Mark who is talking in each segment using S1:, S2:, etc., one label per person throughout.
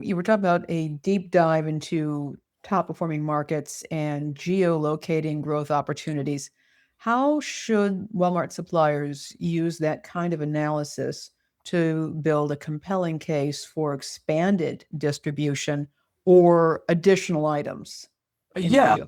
S1: You were talking about a deep dive into top performing markets and geolocating growth opportunities. How should Walmart suppliers use that kind of analysis to build a compelling case for expanded distribution or additional items in your
S2: Yeah,
S1: view?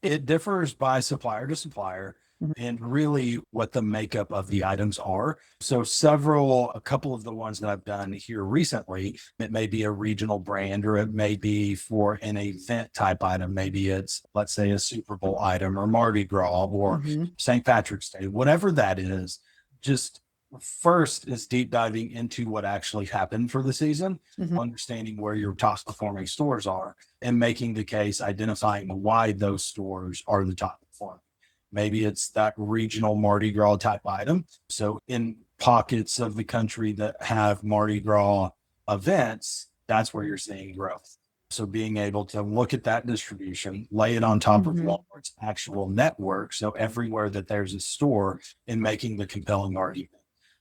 S2: it differs by supplier to supplier
S1: Mhm.
S2: and really what the makeup of the items are. So a couple of the ones that I've done here recently, it may be a regional brand or it may be for an event type item. Maybe it's, let's say, a Super Bowl item or Mardi Gras or
S1: Mhm.
S2: St. Patrick's Day, whatever that is. Just first is deep diving into what actually happened for the season,
S1: Mhm.
S2: understanding where your top performing stores are and making the case, identifying why those stores are the top performing. Maybe it's that regional Mardi Gras type item. So in pockets of the country that have Mardi Gras events, that's where you're seeing growth. So being able to look at that distribution, lay it on top of
S1: Mhm.
S2: Walmart's actual network. So everywhere that there's a store and making the compelling argument.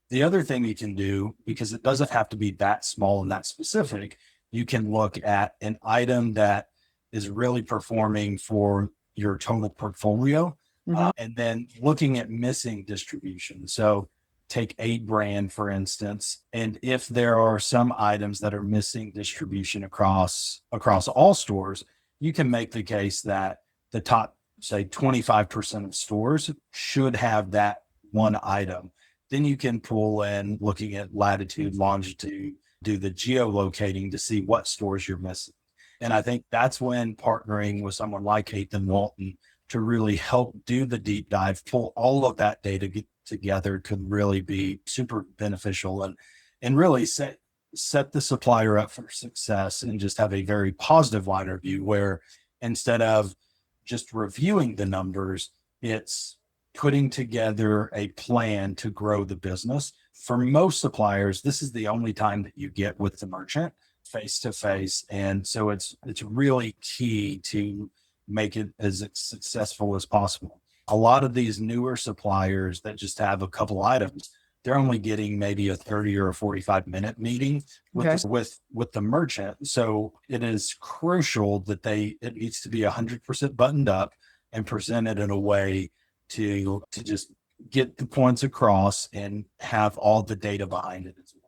S2: The other thing you can do, because it doesn't have to be that small and that specific, you can look at an item that is really performing for your total portfolio,
S1: Mhm.
S2: and then looking at missing distribution. So take a brand, for instance, and if there are some items that are missing distribution across all stores, you can make the case that the top, say, 25% of stores should have that one item. Then you can pull in looking at latitude, longitude, do the geolocating to see what stores you're missing. And I think that's when partnering with someone like Ethan Walton to really help do the deep dive, pull all of that data together could really be super beneficial and really set the supplier up for success and just have a very positive line of view where instead of just reviewing the numbers, it's putting together a plan to grow the business. For most suppliers, this is the only time that you get with the merchant face to face. And so it's really key to make it as successful as possible. A lot of these newer suppliers that just have a couple items, they're only getting maybe a 30 or a 45-minute meeting with
S1: Okay.
S2: with the merchant. So it is crucial that it needs to be 100% buttoned up and presented in a way to just get the points across and have all the data behind it as well.